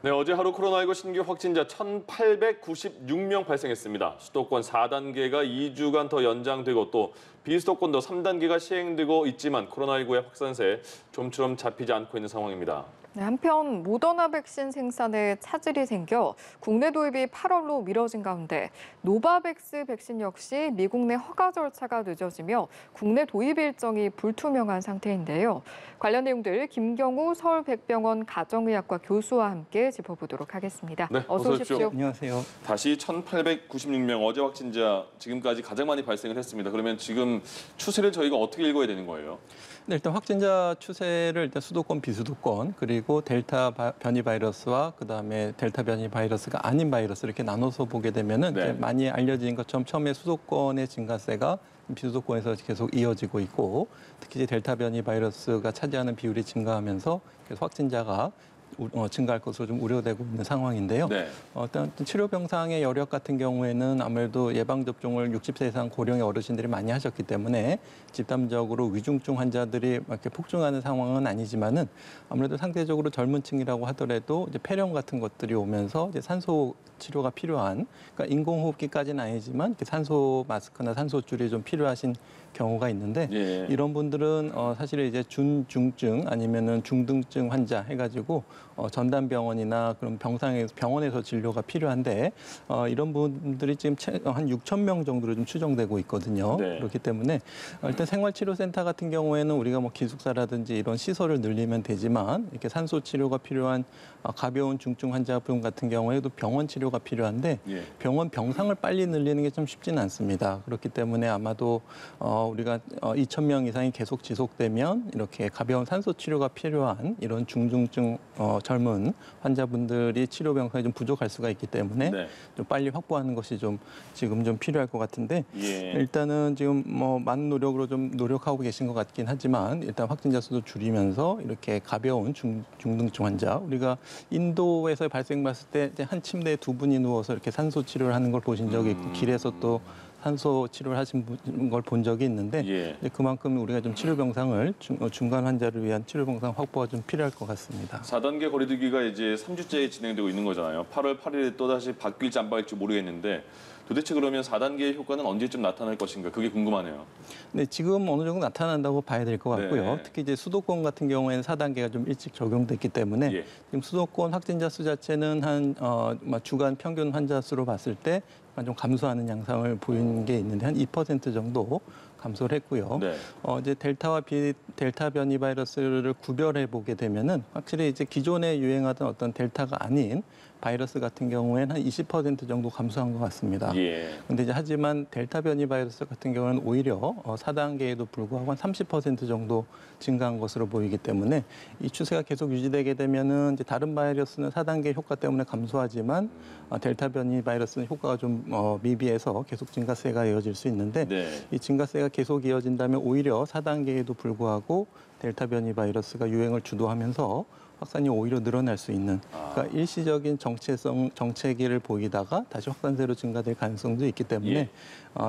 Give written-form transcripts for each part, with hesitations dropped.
네, 어제 하루 코로나19 신규 확진자 1,896명 발생했습니다. 수도권 4단계가 2주간 더 연장되고 또 비수도권도 3단계가 시행되고 있지만 코로나19의 확산세 좀처럼 잡히지 않고 있는 상황입니다. 네, 한편 모더나 백신 생산에 차질이 생겨 국내 도입이 8월로 미뤄진 가운데 노바백스 백신 역시 미국 내 허가 절차가 늦어지며 국내 도입 일정이 불투명한 상태인데요. 관련 내용들 김경우 서울백병원 가정의학과 교수와 함께 짚어보도록 하겠습니다. 네, 어서 오십시오. 안녕하세요. 다시 1,896명 어제 확진자 지금까지 가장 많이 발생을 했습니다. 그러면 지금 추세를 저희가 어떻게 읽어야 되는 거예요? 네, 일단 확진자 추세를 일단 수도권, 비수도권 그리고 델타 변이 바이러스와 그다음에 델타 변이 바이러스가 아닌 바이러스 이렇게 나눠서 보게 되면은 네. 이제 많이 알려진 것처럼 처음에 수도권의 증가세가 비수도권에서 계속 이어지고 있고 특히 이제 델타 변이 바이러스가 차지하는 비율이 증가하면서 계속 확진자가 증가할 것으로 좀 우려되고 있는 상황인데요. 네. 일단 치료 병상의 여력 같은 경우에는 아무래도 예방 접종을 60세 이상 고령의 어르신들이 많이 하셨기 때문에 집단적으로 위중증 환자들이 이렇게 폭증하는 상황은 아니지만은 아무래도 상대적으로 젊은 층이라고 하더라도 이제 폐렴 같은 것들이 오면서 이제 산소 치료가 필요한, 그러니까 인공호흡기까지는 아니지만 산소 마스크나 산소줄이 좀 필요하신 경우가 있는데 예. 이런 분들은 사실 이제 준중증 아니면은 중등증 환자 해가지고 전담병원이나 그런 병원에서 진료가 필요한데 이런 분들이 지금 한 6천 명 정도로 좀 추정되고 있거든요. 네. 그렇기 때문에 일단 생활치료센터 같은 경우에는 우리가 뭐 기숙사라든지 이런 시설을 늘리면 되지만 이렇게 산소 치료가 필요한 가벼운 중증 환자분 같은 경우에도 병원 치료가 필요한데 예. 병원 병상을 빨리 늘리는 게 좀 쉽지는 않습니다. 그렇기 때문에 아마도 우리가 2천 명 이상이 계속 지속되면 이렇게 가벼운 산소 치료가 필요한 이런 중증증 젊은 환자분들이 치료 병상이 좀 부족할 수가 있기 때문에 네. 좀 빨리 확보하는 것이 좀 지금 좀 필요할 것 같은데 예. 일단은 지금 뭐 많은 노력으로 좀 노력하고 계신 것 같긴 하지만 일단 확진자 수도 줄이면서 이렇게 가벼운 중등증 환자 우리가 인도에서 발생했을 때 한 침대에 두 분이 누워서 이렇게 산소 치료를 하는 걸 보신 적이 있고 길에서 또 산소 치료를 하신 걸 본 적이 있는데 예. 그만큼 우리가 좀 치료 병상을 중간 환자를 위한 치료 병상 확보가 좀 필요할 것 같습니다. 4단계 거리두기가 이제 3주째 진행되고 있는 거잖아요. 8월 8일에 또다시 바뀔지 안 바뀔지 모르겠는데 도대체 그러면 4단계의 효과는 언제쯤 나타날 것인가? 그게 궁금하네요. 네, 지금 어느 정도 나타난다고 봐야 될 것 같고요. 네. 특히 이제 수도권 같은 경우에는 4단계가 좀 일찍 적용됐기 때문에 예. 지금 수도권 확진자 수 자체는 한 주간 평균 환자 수로 봤을 때 좀 감소하는 양상을 보이는 게 있는데 한 2% 정도 감소를 했고요. 네. 이제 델타와 델타 변이 바이러스를 구별해 보게 되면은 확실히 이제 기존에 유행하던 어떤 델타가 아닌 바이러스 같은 경우에는 한 20% 정도 감소한 것 같습니다. 예. 근데 이제 하지만 델타 변이 바이러스 같은 경우는 오히려 4단계에도 불구하고 한 30% 정도 증가한 것으로 보이기 때문에 이 추세가 계속 유지되게 되면은 이제 다른 바이러스는 4단계 효과 때문에 감소하지만 델타 변이 바이러스는 효과가 좀 미비해서 계속 증가세가 이어질 수 있는데 네. 이 증가세가 계속 이어진다면 오히려 4단계에도 불구하고 델타 변이 바이러스가 유행을 주도하면서 확산이 오히려 늘어날 수 있는 그러니까 일시적인 정체기를 보이다가 다시 확산세로 증가될 가능성도 있기 때문에 예.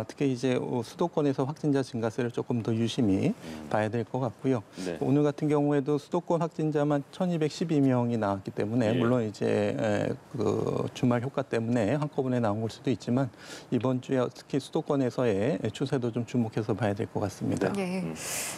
특히 이제 수도권에서 확진자 증가세를 조금 더 유심히 봐야 될 것 같고요. 네. 오늘 같은 경우에도 수도권 확진자만 1,212명이 나왔기 때문에 예. 물론 이제 그 주말 효과 때문에 한꺼번에 나온 걸 수도 있지만 이번 주에 특히 수도권에서의 추세도 좀 주목해서 봐야 될 것 같습니다. 예.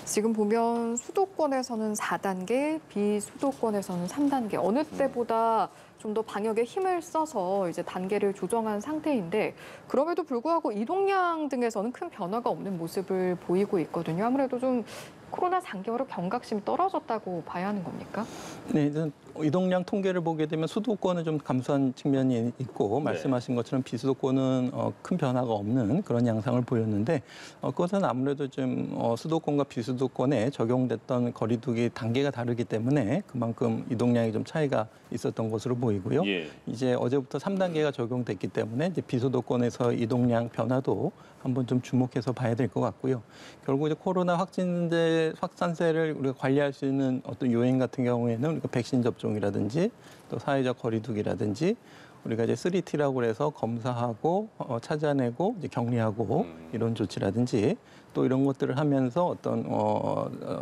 지금 보면 수도권에서는 4단계, 비수도권에서는 3단계. 어느 때보다 좀 더 방역에 힘을 써서 이제 단계를 조정한 상태인데 그럼에도 불구하고 이동량 등에서는 큰 변화가 없는 모습을 보이고 있거든요. 아무래도 좀 코로나 4개월의 경각심이 떨어졌다고 봐야 하는 겁니까? 네, 이제 이동량 통계를 보게 되면 수도권은 좀 감소한 측면이 있고 말씀하신 것처럼 비수도권은 큰 변화가 없는 그런 양상을 보였는데 그것은 아무래도 좀 수도권과 비수도권에 적용됐던 거리두기 단계가 다르기 때문에 그만큼 이동량이 좀 차이가 있었던 것으로 보이고요. 예. 이제 어제부터 3단계가 적용됐기 때문에 이제 비수도권에서 이동량 변화도 한번 좀 주목해서 봐야 될 것 같고요. 결국 이제 코로나 확산세를 우리가 관리할 수 있는 어떤 요인 같은 경우에는 우리가 백신 접종 접종이라든지 또 사회적 거리두기라든지 우리가 이제 3T라고 해서 검사하고 찾아내고 이제 격리하고 이런 조치라든지 또 이런 것들을 하면서 어떤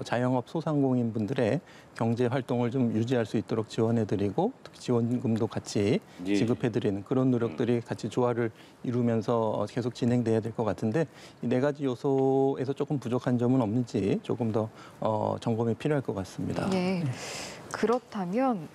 자영업 소상공인 분들의 경제 활동을 좀 유지할 수 있도록 지원해드리고 특히 지원금도 같이 예. 지급해드리는 그런 노력들이 같이 조화를 이루면서 계속 진행돼야 될 것 같은데 이 네 가지 요소에서 조금 부족한 점은 없는지 조금 더 점검이 필요할 것 같습니다. 예. 그렇다면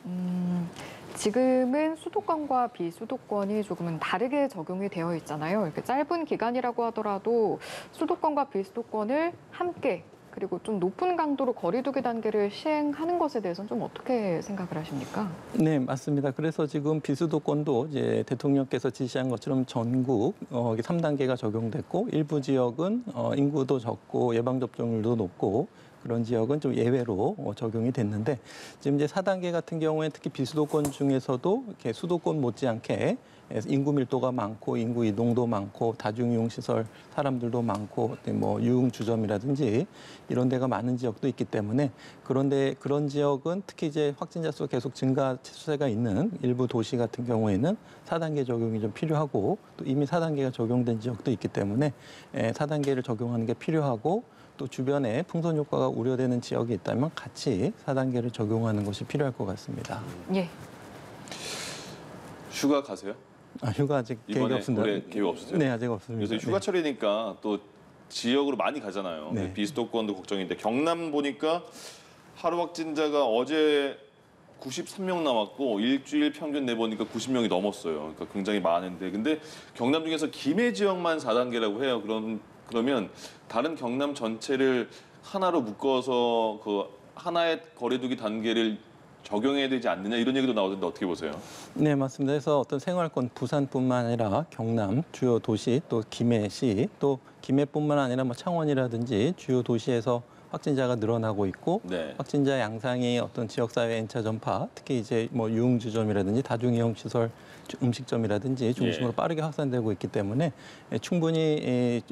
지금은 수도권과 비수도권이 조금은 다르게 적용이 되어 있잖아요. 이렇게 짧은 기간이라고 하더라도 수도권과 비수도권을 함께 그리고 좀 높은 강도로 거리두기 단계를 시행하는 것에 대해서는 좀 어떻게 생각을 하십니까? 네, 맞습니다. 그래서 지금 비수도권도 이제 대통령께서 지시한 것처럼 전국 3단계가 적용됐고 일부 지역은 인구도 적고 예방접종률도 높고 그런 지역은 좀 예외로 적용이 됐는데 지금 이제 4단계 같은 경우에 특히 비수도권 중에서도 이렇게 수도권 못지않게 인구 밀도가 많고 인구 이동도 많고 다중이용 시설 사람들도 많고 뭐 유흥 주점이라든지 이런 데가 많은 지역도 있기 때문에 그런데 그런 지역은 특히 이제 확진자 수가 계속 증가 추세가 있는 일부 도시 같은 경우에는 4단계 적용이 좀 필요하고 또 이미 4단계가 적용된 지역도 있기 때문에 4단계를 적용하는 게 필요하고 또 주변에 풍선 효과가 우려되는 지역이 있다면 같이 4단계를 적용하는 것이 필요할 것 같습니다. 예. 휴가 가세요? 휴가 아직 계획이 이번에 없습니다. 올해 계획 없으세요? 네, 아직 없습니다. 요새 휴가철이니까 또 지역으로 많이 가잖아요. 네. 비수도권도 걱정인데 경남 보니까 하루 확진자가 어제 93명 나왔고 일주일 평균 내보니까 90명이 넘었어요. 그러니까 굉장히 많은데 근데 경남 중에서 김해 지역만 4단계라고 해요. 그러면 다른 경남 전체를 하나로 묶어서 그 하나의 거리두기 단계를 적용해야 되지 않느냐 이런 얘기도 나오던데 어떻게 보세요? 네, 맞습니다. 그래서 어떤 생활권 부산뿐만 아니라 경남 주요 도시 또 김해시 또 김해뿐만 아니라 뭐 창원이라든지 주요 도시에서 확진자가 늘어나고 있고 네. 확진자 양상이 어떤 지역사회 N차 전파 특히 이제 뭐 유흥주점이라든지 다중이용 시설 음식점이라든지 중심으로 예. 빠르게 확산되고 있기 때문에 충분히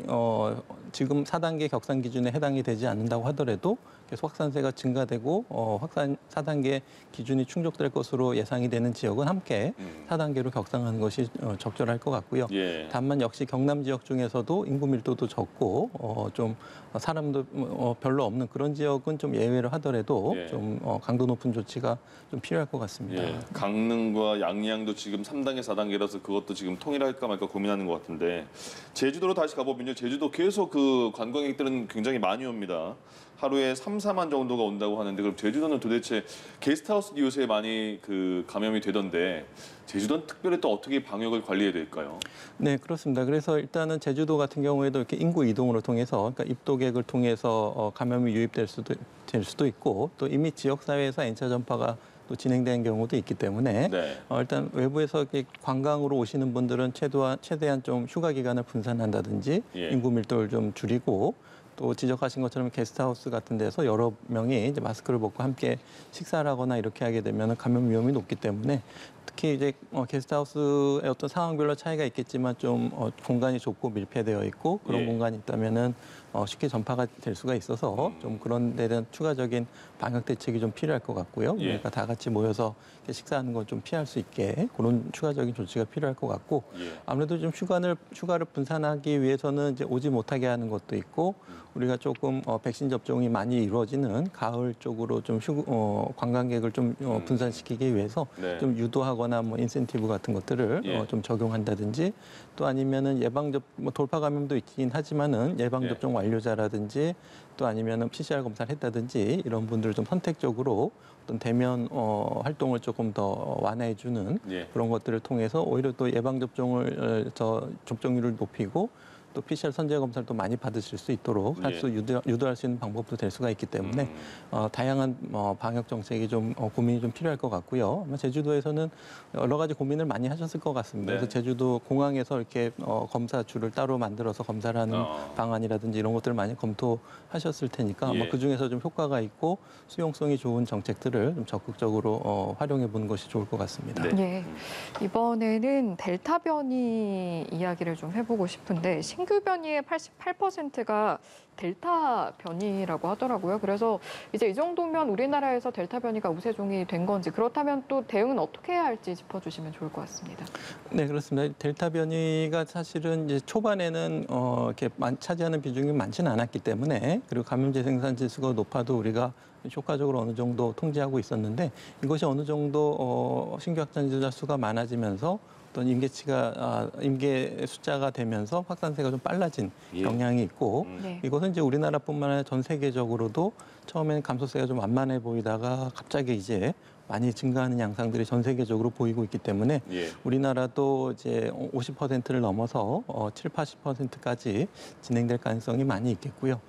지금 4단계 격상 기준에 해당이 되지 않는다고 하더라도 계속 확산세가 증가되고 확산 4단계 기준이 충족될 것으로 예상이 되는 지역은 함께 4단계로 격상하는 것이 적절할 것 같고요. 예. 다만 역시 경남 지역 중에서도 인구 밀도도 적고 좀 사람도 별로 없는 그런 지역은 좀 예외로 하더라도 예. 좀 강도 높은 조치가 좀 필요할 것 같습니다. 예, 강릉과 양양도 지금 3단계, 4단계라서 그것도 지금 통일할까 말까 고민하는 것 같은데 제주도로 다시 가보면요. 제주도 계속 그 관광객들은 굉장히 많이 옵니다. 하루에 3, 4만 정도가 온다고 하는데 그럼 제주도는 도대체 게스트하우스 요새 많이 그 감염이 되던데 제주도는 특별히 또 어떻게 방역을 관리해야 될까요? 네, 그렇습니다. 그래서 일단은 제주도 같은 경우에도 이렇게 인구 이동으로 통해서, 그러니까 입도객을 통해서 감염이 유입될 수도 있고, 또 이미 지역 사회에서 N차 전파가 또 진행되는 경우도 있기 때문에 네. 일단 외부에서 이렇게 관광으로 오시는 분들은 최대한 좀 휴가 기간을 분산한다든지 예. 인구 밀도를 좀 줄이고. 또 지적하신 것처럼 게스트하우스 같은 데서 여러 명이 이제 마스크를 벗고 함께 식사를 하거나 이렇게 하게 되면 감염 위험이 높기 때문에 특히 이제 게스트하우스의 어떤 상황별로 차이가 있겠지만 좀 공간이 좁고 밀폐되어 있고 그런 예. 공간이 있다면은 쉽게 전파가 될 수가 있어서 좀 그런 데 대한 추가적인 방역 대책이 좀 필요할 것 같고요. 예. 그러니까 다 같이 모여서 식사하는 건 좀 피할 수 있게 그런 추가적인 조치가 필요할 것 같고 예. 아무래도 좀 휴가를 분산하기 위해서는 이제 오지 못하게 하는 것도 있고 우리가 조금 백신 접종이 많이 이루어지는 가을 쪽으로 좀 관광객을 좀 분산시키기 위해서 네. 좀 유도하거나 뭐 인센티브 같은 것들을 예. 좀 적용한다든지 또 아니면은 뭐 돌파 감염도 있긴 하지만은 예방 접종 완료자라든지 또 아니면은 PCR 검사를 했다든지 이런 분들을 좀 선택적으로 어떤 대면 활동을 조금 더 완화해주는 예. 그런 것들을 통해서 오히려 또 예방 접종을 접종률을 높이고 또 PCR 선제 검사를 또 많이 받으실 수 있도록 유도할 수 있는 방법도 될 수가 있기 때문에 다양한 방역 정책이 좀 고민이 좀 필요할 것 같고요. 아마 제주도에서는 여러 가지 고민을 많이 하셨을 것 같습니다. 네. 그래서 제주도 공항에서 이렇게 검사줄을 따로 만들어서 검사를 하는 방안이라든지 이런 것들을 많이 검토하셨을 테니까 아마 예. 그 중에서 좀 효과가 있고 수용성이 좋은 정책들을 좀 적극적으로 활용해 보는 것이 좋을 것 같습니다. 네. 예. 이번에는 델타 변이 이야기를 좀 해보고 싶은데 신규 변이의 88%가 델타 변이라고 하더라고요. 그래서 이제 이 정도면 우리나라에서 델타 변이가 우세종이 된 건지 그렇다면 또 대응은 어떻게 해야 할지 짚어주시면 좋을 것 같습니다. 네, 그렇습니다. 델타 변이가 사실은 이제 초반에는 이렇게 차지하는 비중이 많지는 않았기 때문에 그리고 감염제 생산 지수가 높아도 우리가 효과적으로 어느 정도 통제하고 있었는데 이것이 어느 정도 신규 확진자 수가 많아지면서 어떤 임계 숫자가 되면서 확산세가 좀 빨라진 예. 경향이 있고 네. 이것은 이제 우리나라뿐만 아니라 전 세계적으로도 처음에는 감소세가 좀 완만해 보이다가 갑자기 이제 많이 증가하는 양상들이 전 세계적으로 보이고 있기 때문에 예. 우리나라도 이제 50%를 넘어서 7, 80%까지 진행될 가능성이 많이 있겠고요.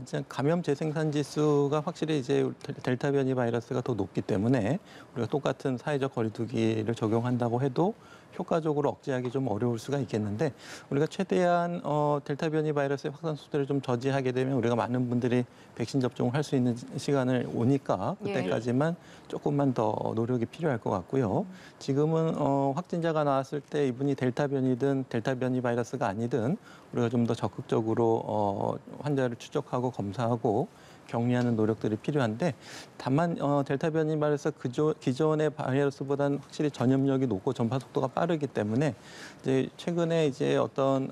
이제 감염 재생산 지수가 확실히 이제 델타 변이 바이러스가 더 높기 때문에 우리가 똑같은 사회적 거리두기를 적용한다고 해도 효과적으로 억제하기 좀 어려울 수가 있겠는데 우리가 최대한 델타 변이 바이러스의 확산 속도를 좀 저지하게 되면 우리가 많은 분들이 백신 접종을 할 수 있는 시간을 오니까 그때까지만 조금만 더 노력이 필요할 것 같고요. 지금은 확진자가 나왔을 때 이분이 델타 변이든 델타 변이 바이러스가 아니든 우리가 좀 더 적극적으로 환자를 추적하고 검사하고 격리하는 노력들이 필요한데 다만 델타 변이 바이러스 기존의 바이러스보다는 확실히 전염력이 높고 전파 속도가 빠르기 때문에 이제 최근에 이제 어떤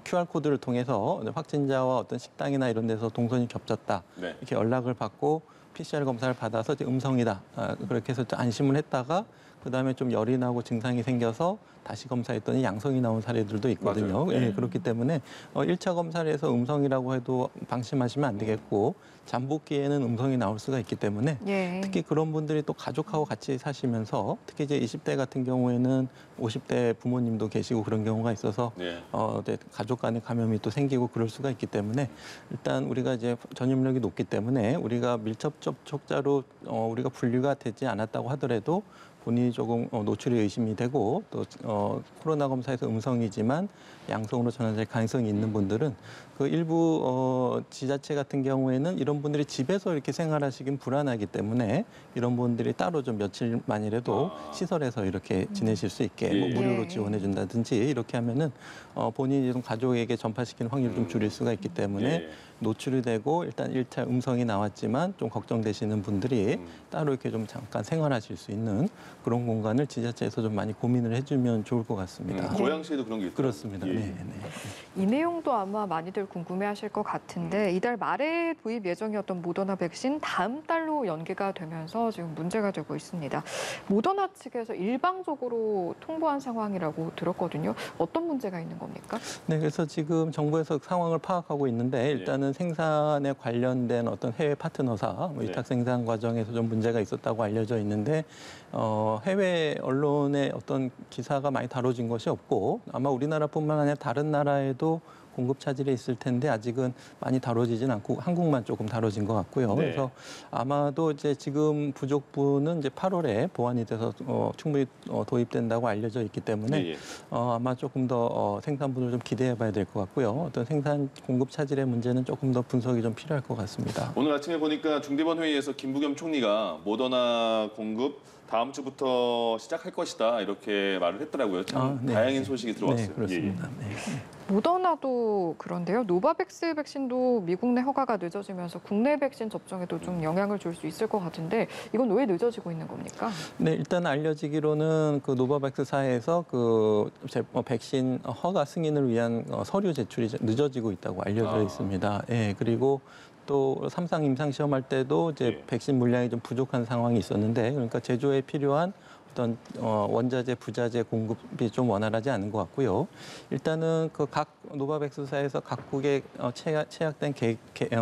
QR 코드를 통해서 확진자와 어떤 식당이나 이런 데서 동선이 겹쳤다 네. 이렇게 연락을 받고 PCR 검사를 받아서 이제 음성이다 그렇게 해서 안심을 했다가 그다음에 좀 열이 나고 증상이 생겨서 다시 검사했더니 양성이 나온 사례들도 있거든요. 맞아요. 예, 그렇기 때문에 1차 검사를 해서 음성이라고 해도 방심하시면 안 되겠고 잠복기에는 음성이 나올 수가 있기 때문에 예. 특히 그런 분들이 또 가족하고 같이 사시면서 특히 이제 20대 같은 경우에는 50대 부모님도 계시고 그런 경우가 있어서 예. 이제 가족 간의 감염이 또 생기고 그럴 수가 있기 때문에 일단 우리가 이제 전염력이 높기 때문에 우리가 밀접 접촉자로 우리가 분류가 되지 않았다고 하더라도 본인이 조금 노출이 의심이 되고 또 코로나 검사에서 음성이지만 양성으로 전환될 가능성이 있는 분들은 그 일부 지자체 같은 경우에는 이런 분들이 집에서 이렇게 생활하시긴 불안하기 때문에 이런 분들이 따로 좀 며칠만이라도 시설에서 이렇게 지내실 수 있게 뭐 예. 무료로 예. 지원해 준다든지 이렇게 하면은 본인이 좀 가족에게 전파시키는 확률을 좀 줄일 수가 있기 때문에 예. 노출이 되고 일단 1차 음성이 나왔지만 좀 걱정되시는 분들이 따로 이렇게 좀 잠깐 생활하실 수 있는 그런 공간을 지자체에서 좀 많이 고민을 해주면 좋을 것 같습니다. 고양시에도 그런 게 있더라고요. 그렇습니다. 예. 네, 네. 이 내용도 아마 많이들 궁금해하실 것 같은데 이달 말에 도입 예정이었던 모더나 백신 다음 달로 연기가 되면서 지금 문제가 되고 있습니다. 모더나 측에서 일방적으로 통보한 상황이라고 들었거든요. 어떤 문제가 있는 겁니까? 네, 그래서 지금 정부에서 상황을 파악하고 있는데 일단은 생산에 관련된 어떤 해외 파트너사 뭐 위탁 생산 과정에서 좀 문제가 있었다고 알려져 있는데 해외 언론의 어떤 기사가 많이 다뤄진 것이 없고 아마 우리나라뿐만 아니라 다른 나라에도 공급 차질이 있을 텐데 아직은 많이 다뤄지진 않고 한국만 조금 다뤄진 것 같고요. 네. 그래서 아마도 이제 지금 부족분은 이제 8월에 보완이 돼서 충분히 도입된다고 알려져 있기 때문에 예. 아마 조금 더 생산분을 좀 기대해봐야 될 것 같고요. 어떤 생산 공급 차질의 문제는 조금 더 분석이 좀 필요할 것 같습니다. 오늘 아침에 보니까 중대본 회의에서 김부겸 총리가 모더나 공급 다음 주부터 시작할 것이다 이렇게 말을 했더라고요. 참 네. 다행인 소식이 들어왔어요. 네, 그렇습니다. 네. 모더나도 그런데요. 노바백스 백신도 미국 내 허가가 늦어지면서 국내 백신 접종에도 좀 영향을 줄 수 있을 것 같은데 이건 왜 늦어지고 있는 겁니까? 네, 일단 알려지기로는 그 노바백스사에서 그 백신 허가 승인을 위한 서류 제출이 늦어지고 있다고 알려져 있습니다. 예, 그리고 또 삼상 임상 시험할 때도 이제 백신 물량이 좀 부족한 상황이 있었는데 그러니까 제조에 필요한 어떤 원자재, 부자재 공급이 좀 원활하지 않은 것 같고요. 일단은 그 각 노바백스사에서 각국의 체약된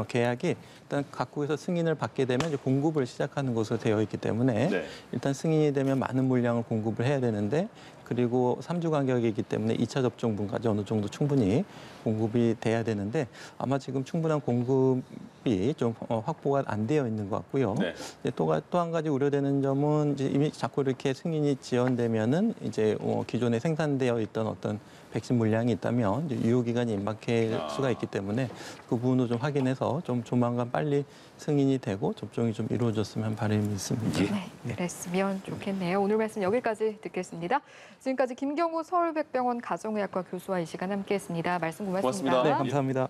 계약이 일단 각국에서 승인을 받게 되면 이제 공급을 시작하는 것으로 되어 있기 때문에 네. 일단 승인이 되면 많은 물량을 공급을 해야 되는데 그리고 3주 간격이기 때문에 2차 접종분까지 어느 정도 충분히 공급이 돼야 되는데 아마 지금 충분한 공급이 좀 확보가 안 되어 있는 것 같고요. 네. 또 한 가지 우려되는 점은 이제 이미 자꾸 이렇게 승인이 지연되면은 이제 기존에 생산되어 있던 어떤 백신 물량이 있다면 이제 유효 기간이 임박할 수가 있기 때문에 그 부분도 좀 확인해서 좀 조만간 빨리 승인이 되고 접종이 좀 이루어졌으면 바람이 있습니다. 네, 그랬으면 좋겠네요. 오늘 말씀 여기까지 듣겠습니다. 지금까지 김경우 서울백병원 가정의학과 교수와 이 시간 함께했습니다. 말씀 고맙습니다. 고맙습니다. 네, 감사합니다.